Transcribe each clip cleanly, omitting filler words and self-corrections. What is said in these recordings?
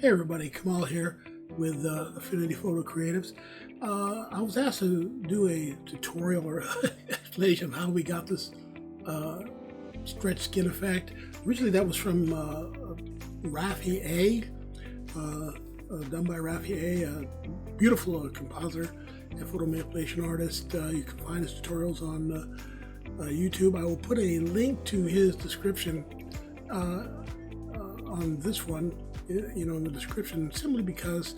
Hey everybody, Kamal here with Affinity Photo Creatives. I was asked to do a tutorial or explanation of how we got this stretch skin effect. Originally that was from Rafi A, done by Rafi A, a beautiful compositor and photo manipulation artist. You can find his tutorials on YouTube. I will put a link to his description on this one, in the description, simply because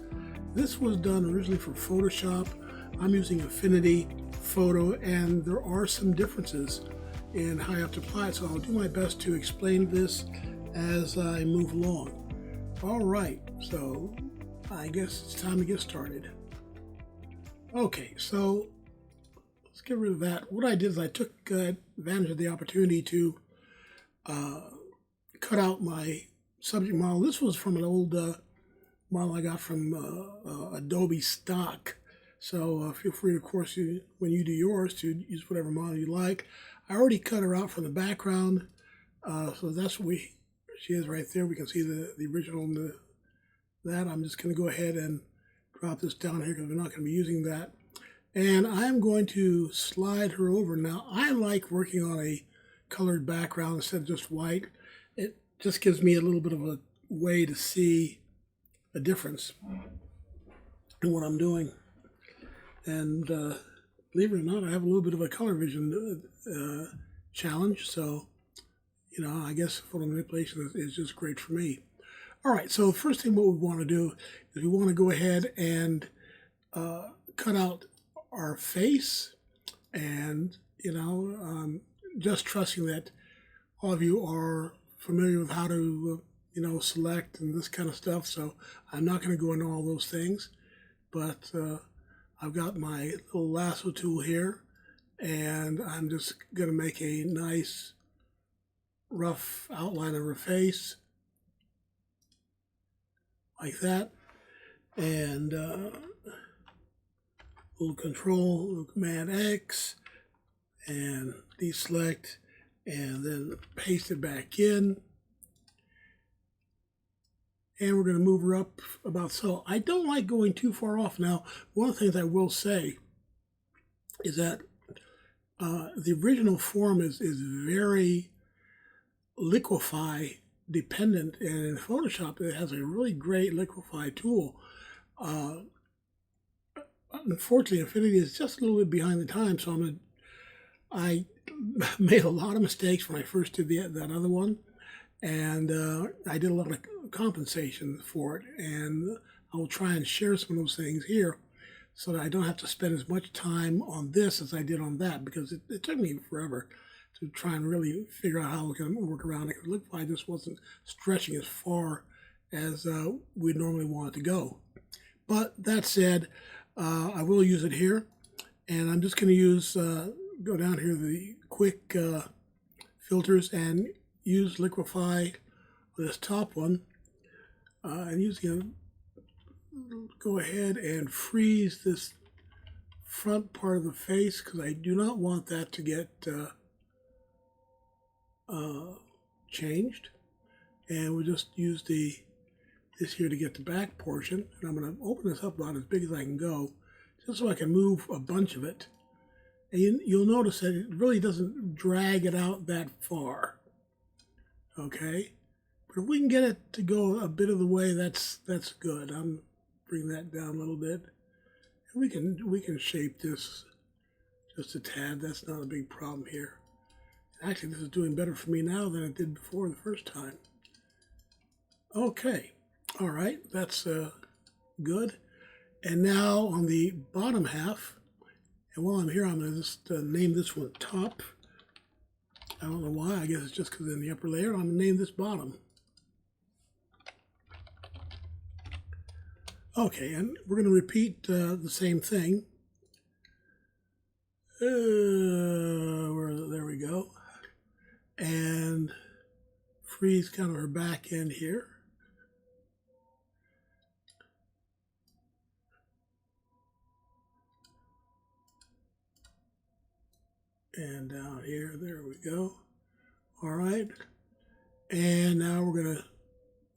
this was done originally for Photoshop. I'm using Affinity Photo, and there are some differences in how you have to apply it, so I'll do my best to explain this as I move along. All right, so I guess it's time to get started. Okay, so let's get rid of that. What I did is I took advantage of the opportunity to cut out my subject model. This was from an old model I got from Adobe stock. So feel free, of course, when you do yours, to use whatever model you like. I already cut her out from the background, so that's what she is right there. We can see the original and that. I'm just going to go ahead and drop this down here because we're not going to be using that. And I'm going to slide her over. Now, I like working on a colored background instead of just white. It just gives me a little bit of a way to see a difference in what I'm doing. And believe it or not, I have a little bit of a color vision challenge. So, I guess photo manipulation is just great for me. All right, so the first thing what we want to do is we want to go ahead and cut out our face, and, just trusting that all of you are familiar with how to, select and this kind of stuff. So I'm not going to go into all those things, but I've got my little lasso tool here, and I'm just going to make a nice rough outline of her face like that. And little control, little command X, and deselect, and then paste it back in. And we're going to move her up about so. I don't like going too far off. Now, one of the things I will say is that the original form is very liquify dependent, and in Photoshop it has a really great liquify tool. Unfortunately, Affinity is just a little bit behind the times, so I made a lot of mistakes when I first did that other one, and I did a lot of compensation for it, and I will try and share some of those things here so that I don't have to spend as much time on this as I did on that, because it took me forever to try and really figure out how we can work around it. It looked like I just wasn't stretching as far as we normally want it to go. But that said, I will use it here, and I'm just going to use, go down here, the quick filters, and use liquify this top one, and go ahead and freeze this front part of the face, because I do not want that to get changed. And we'll just use this here to get the back portion, and I'm going to open this up about as big as I can go, just so I can move a bunch of it. And you'll notice that it really doesn't drag it out that far. Okay, but if we can get it to go a bit of the way, that's good. I'm bring that down a little bit, and we can shape this just a tad. That's not a big problem here. Actually, this is doing better for me now than it did before the first time. Okay, all right, that's good. And now on the bottom half, and while I'm here, I'm going to just name this one top. I don't know why. I guess it's just because in the upper layer. I'm going to name this bottom. Okay, and we're going to repeat the same thing. There we go. And freeze kind of her back end here. And down here, there we go. All right. And now we're going to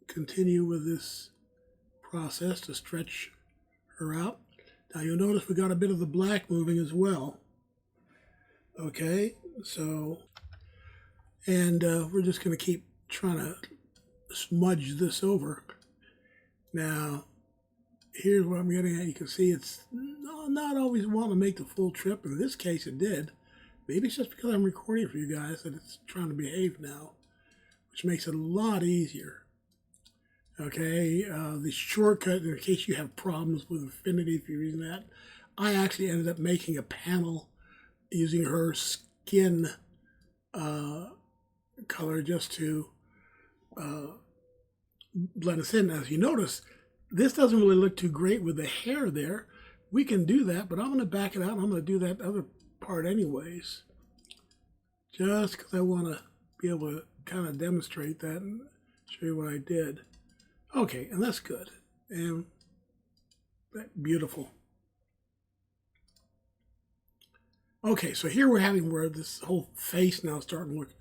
continue with this process to stretch her out. Now you'll notice we got a bit of the black moving as well. Okay, so, and we're just going to keep trying to smudge this over. Now, here's what I'm getting at. You can see it's not always wanting to make the full trip. In this case, it did. Maybe it's just because I'm recording for you guys that it's trying to behave now, which makes it a lot easier. Okay, the shortcut, in case you have problems with Affinity, if you're using that, I actually ended up making a panel using her skin color just to blend us in. As you notice, this doesn't really look too great with the hair there. We can do that, but I'm going to back it out and I'm going to do that other part anyways, just because I want to be able to kind of demonstrate that and show you what I did. Okay, and that's good and beautiful. Okay, so here we're having where this whole face now is starting to look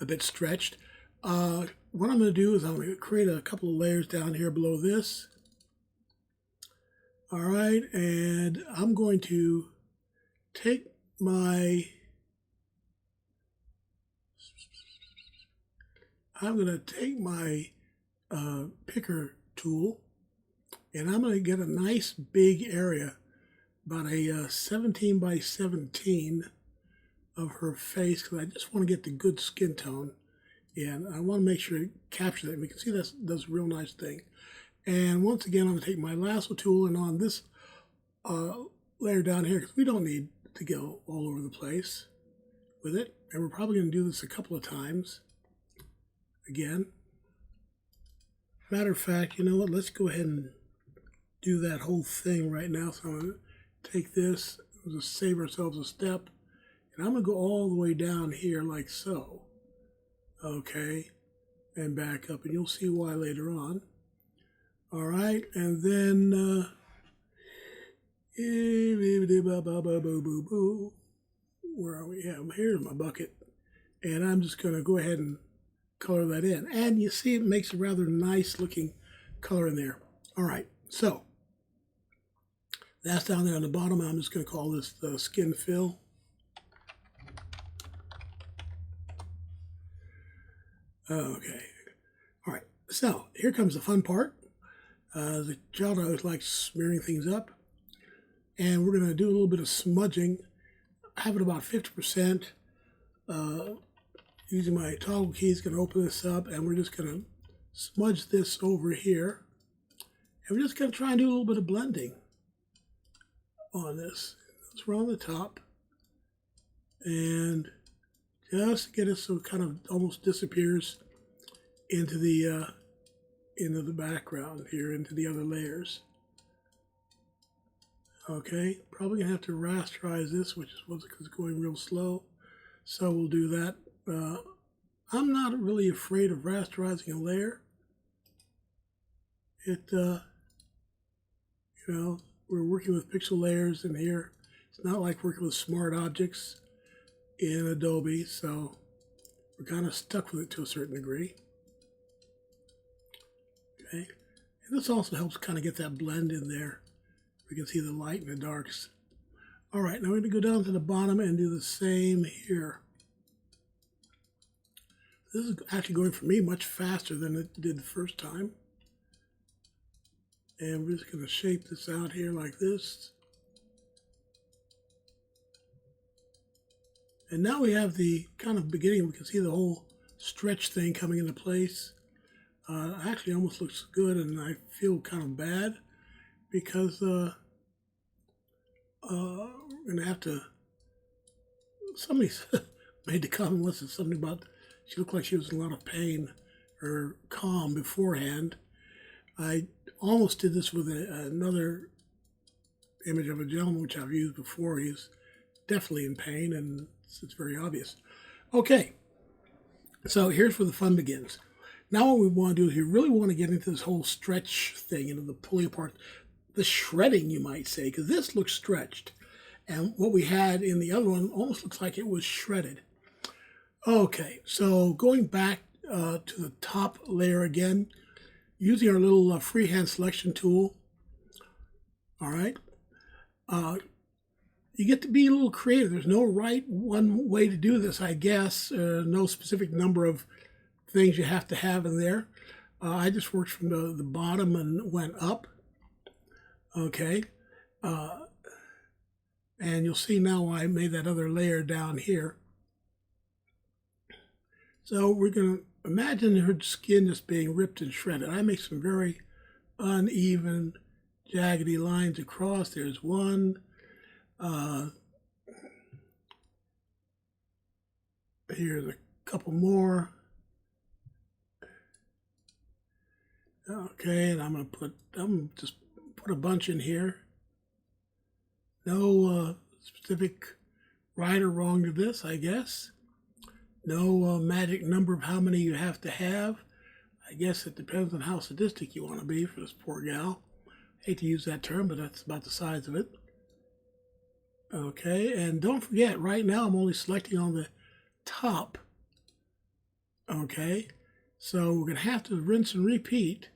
a bit stretched. What I'm going to do is I'm going to create a couple of layers down here below this. All right, and I'm going to take my picker tool, and I'm going to get a nice big area, about a 17 by 17 of her face, because I just want to get the good skin tone in. I want to make sure it captures it. We can see that's a real nice thing. And once again, I'm going to take my lasso tool and on this layer down here, because we don't need to go all over the place with it. And we're probably going to do this a couple of times. Again. Matter of fact, you know what? Let's go ahead and do that whole thing right now. So I'm going to take this, just save ourselves a step. And I'm going to go all the way down here like so. Okay. And back up. And you'll see why later on. All right, and then where are we? Yeah, here's my bucket, and I'm just going to go ahead and color that in. And you see, it makes a rather nice looking color in there. All right, so that's down there on the bottom. I'm just going to call this the skin fill. Okay, all right. So here comes the fun part. The child always likes smearing things up. And we're going to do a little bit of smudging. I have it about 50%. Using my toggle keys, going to open this up, and we're just going to smudge this over here. And we're just going to try and do a little bit of blending on this. It's around the top. And just get it so it kind of almost disappears into the background here, into the other layers. Okay, probably gonna have to rasterize this, which is what's going real slow. So we'll do that. I'm not really afraid of rasterizing a layer. You know, we're working with pixel layers in here. It's not like working with smart objects in Adobe, so we're kind of stuck with it to a certain degree. Okay, and this also helps kind of get that blend in there. We can see the light and the darks. All right, now we're going to go down to the bottom and do the same here. This is actually going for me much faster than it did the first time. And we're just going to shape this out here like this. And now we have the kind of beginning. We can see the whole stretch thing coming into place. Actually almost looks good, and I feel kind of bad because we're going to have to, somebody made the comment, was something about she looked like she was in a lot of pain or calm beforehand. I almost did this with another image of a gentleman, which I've used before. He's definitely in pain, and it's very obvious. Okay, so here's where the fun begins. Now what we want to do is we really want to get into this whole stretch thing, into the pulling apart, the shredding, you might say, because this looks stretched. And what we had in the other one almost looks like it was shredded. Okay, so going back to the top layer again, using our little freehand selection tool. All right. You get to be a little creative. There's no one way to do this, I guess. No specific number of things you have to have in there. I just worked from the bottom and went up. Okay. And you'll see now why I made that other layer down here. So we're going to imagine her skin just being ripped and shredded. I make some very uneven, jaggedy lines across. There's one. Here's a couple more. Okay, and I'm gonna just put a bunch in here. No specific right or wrong to this, I guess. No magic number of how many you have to have. I guess it depends on how sadistic you want to be for this poor gal. I hate to use that term, but that's about the size of it. Okay, and don't forget, right now I'm only selecting on the top. Okay, so we're going to have to rinse and repeat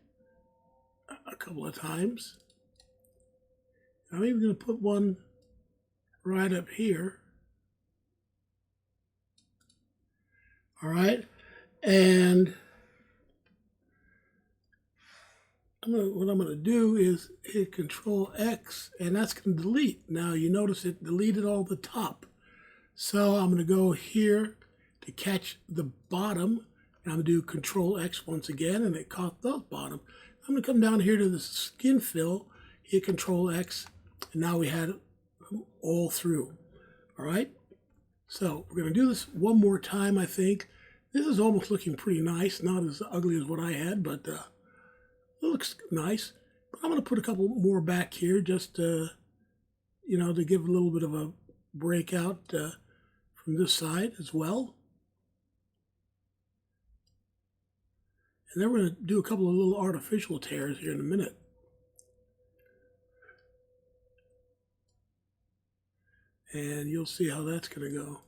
a couple of times. I'm even going to put one right up here. All right, and what I'm going to do is hit Control X, and that's going to delete. Now you notice it deleted all the top. So I'm going to go here to catch the bottom, and I'm going to do Control X once again, and it caught the bottom. I'm going to come down here to the skin fill, hit Control X, and now we had it all through. All right, so we're going to do this one more time, I think. This is almost looking pretty nice, not as ugly as what I had, but it looks nice. But I'm going to put a couple more back here just to give a little bit of a breakout from this side as well. And then we're going to do a couple of little artificial tears here in a minute. And you'll see how that's going to go.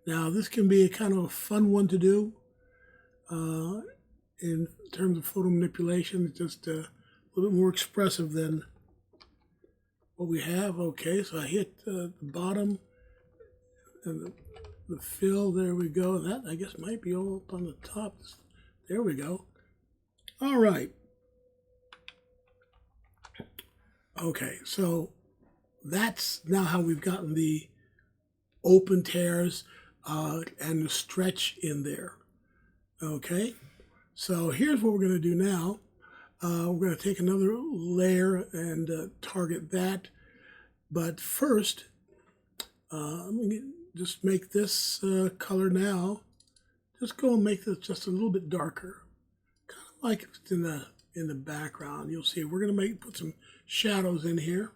Now, this can be a kind of a fun one to do in terms of photo manipulation. It's just a little bit more expressive than what we have. Okay, so I hit the bottom and the fill. There we go. That, I guess, might be all up on the top. There we go. All right. Okay, so that's now how we've gotten the open tears and the stretch in there. Okay, so here's what we're going to do now. We're going to take another layer and target that. But first, I'm going to just make this color now. Just go and make this just a little bit darker, kind of like it's in the background. You'll see we're going to put some shadows in here.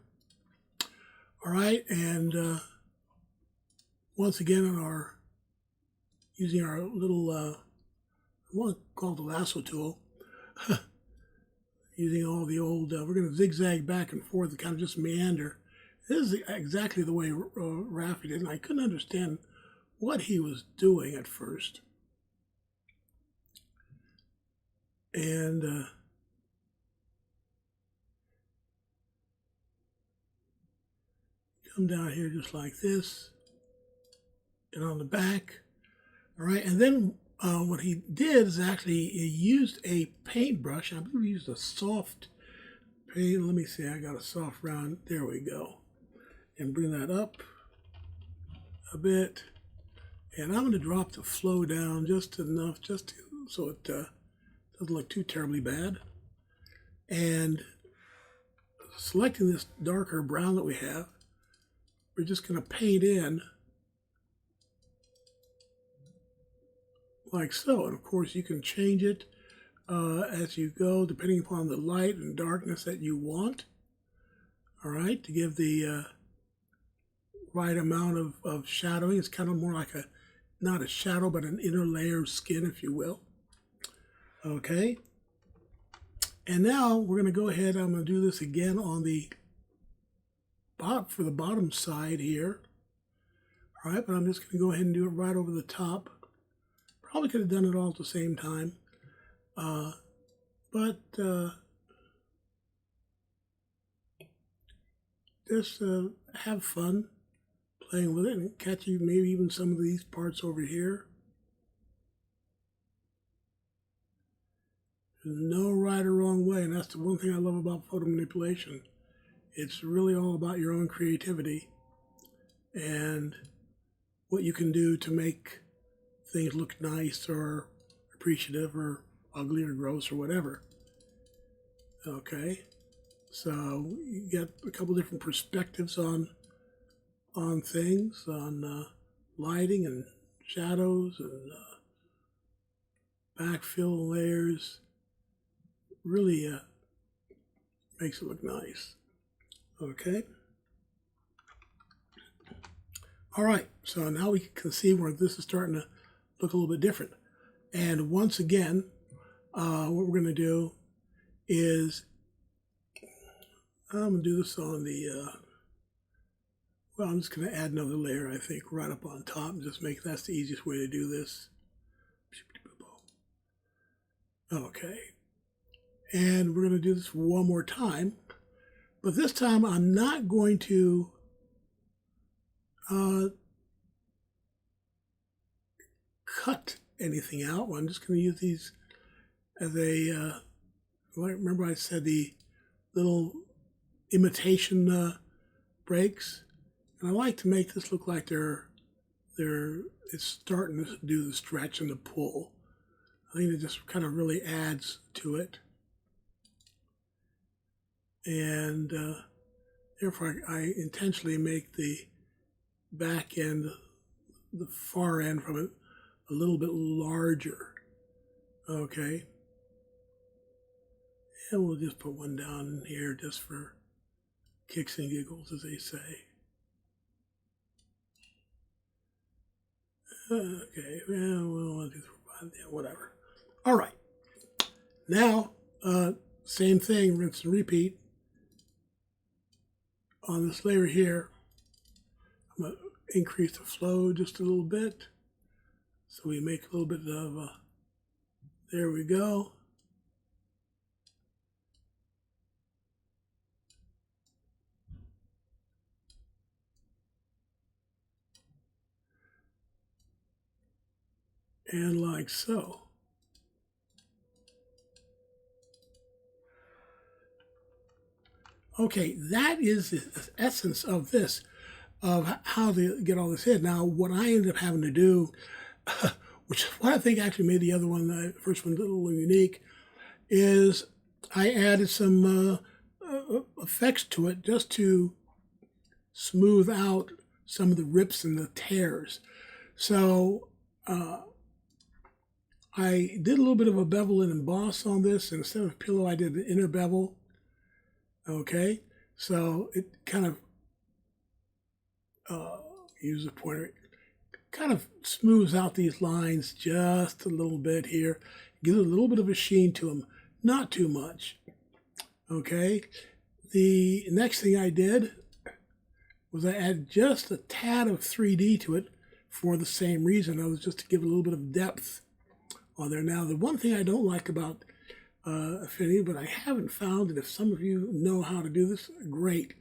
All right, and once again, using our little I want to call it the lasso tool. Using all the old, we're going to zigzag back and forth and kind of just meander. This is exactly the way Raffi did, and I couldn't understand what he was doing at first. And come down here just like this, and on the back. All right, and then what he did is actually he used a paintbrush. I believe he used a soft paint. Let me see, I got a soft round. There we go. And bring that up a bit. And I'm going to drop the flow down just enough, so it doesn't look too terribly bad. And selecting this darker brown that we have, we're just going to paint in like so. And of course you can change it as you go depending upon the light and darkness that you want. All right, to give the right amount of shadowing. It's kind of more like not a shadow, but an inner layer of skin, if you will. Okay, and now we're going to go ahead. I'm going to do this again on the for the bottom side here. All right, but I'm just going to go ahead and do it right over the top. Probably could have done it all at the same time, but but just have fun playing with it and catch you maybe even some of these parts over here. There's no right or wrong way, and that's the one thing I love about photo manipulation. It's really all about your own creativity and what you can do to make things look nice or appreciative or ugly or gross or whatever. Okay, so you get a couple different perspectives on things, on lighting and shadows and backfill layers. Really makes it look nice. Okay. All right, so now we can see where this is starting to look a little bit different. And once again, what we're going to do is, I'm going to do this on the, well, I'm just going to add another layer, I think, right up on top and just make that's the easiest way to do this. Okay. And we're going to do this one more time. But this time I'm not going to cut anything out. I'm just going to use these as a, remember I said the little imitation breaks. And I like to make this look like it's starting to do the stretch and the pull. I think it just kind of really adds to it. And therefore I intentionally make the back end, the far end from it, a little bit larger. Okay. And we'll just put one down in here just for kicks and giggles, as they say. Okay, well, we'll want to do whatever. All right. Now, same thing, rinse and repeat. On this layer here, I'm going to increase the flow just a little bit. So we make a little bit of, there we go. And like so. Okay, that is the essence of this, of how to get all this in. Now, what I ended up having to do, which is what I think actually made the other one, the first one, a little unique, is I added some effects to it just to smooth out some of the rips and the tears. So I did a little bit of a bevel and emboss on this. And instead of pillow, I did the inner bevel. Okay, so it kind of, use a pointer, kind of smooths out these lines just a little bit here. Gives a little bit of a sheen to them, not too much. Okay, the next thing I did was I added just a tad of 3D to it for the same reason. I was just to give a little bit of depth on there. Now, the one thing I don't like about Affinity, but I haven't found it. If some of you know how to do this, great.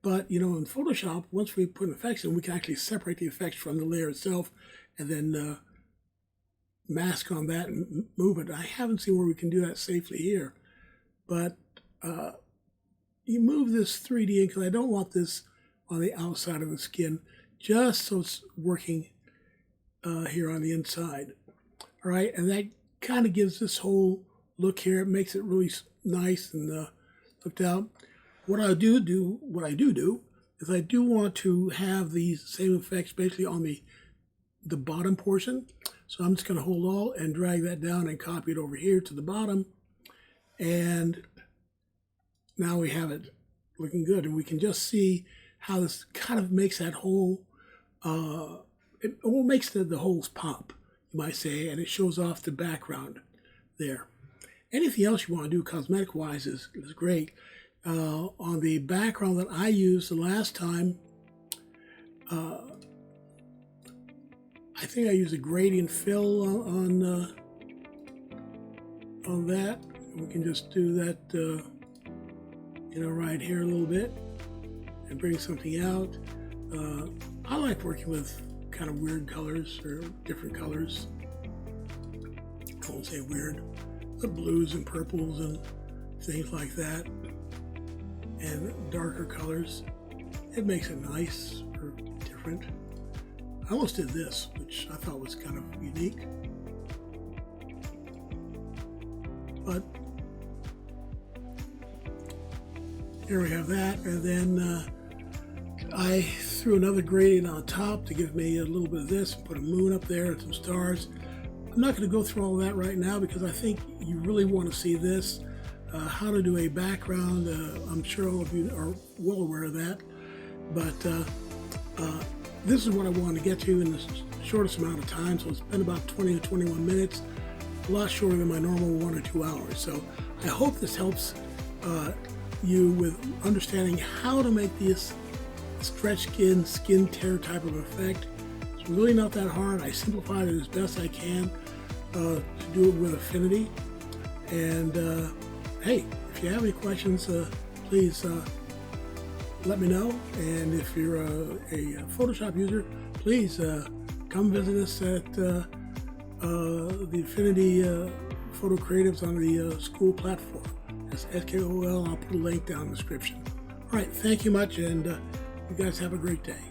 But, you know, in Photoshop, once we put effects in, we can actually separate the effects from the layer itself and then mask on that and move it. I haven't seen where we can do that safely here. But you move this 3D in because I don't want this on the outside of the skin, just so it's working here on the inside. All right, and that kind of gives this whole look here. It makes it really nice and looked out. What I do is I do want to have these same effects basically on the bottom portion. So I'm just going to hold Alt and drag that down and copy it over here to the bottom. And now we have it looking good. And we can just see how this kind of makes that whole, it makes the holes pop, you might say, and it shows off the background there. Anything else you want to do cosmetic-wise is great. On the background that I used the last time, I think I used a gradient fill on that. We can just do that, right here a little bit and bring something out. I like working with kind of weird colors or different colors. I won't say weird, but blues and purples and things like that, and darker colors. It makes it nice or different. I almost did this, which I thought was kind of unique. But here we have that, and then I threw another gradient on top to give me a little bit of this, and put a moon up there and some stars. I'm not going to go through all that right now because I think you really want to see this, how to do a background. I'm sure all of you are well aware of that, but this is what I wanted to get to in the shortest amount of time, so it's been about 20 to 21 minutes, a lot shorter than my normal 1 or 2 hours. So I hope this helps you with understanding how to make this stretch skin tear type of effect. It's really not that hard. I simplified it as best I can to do it with Affinity. And hey, if you have any questions, please let me know. And if you're a Photoshop user, please come visit us at the Affinity Photo Creatives on the school platform. That's SKOL. I'll put a link down in the description. All right, thank you much, and you guys have a great day.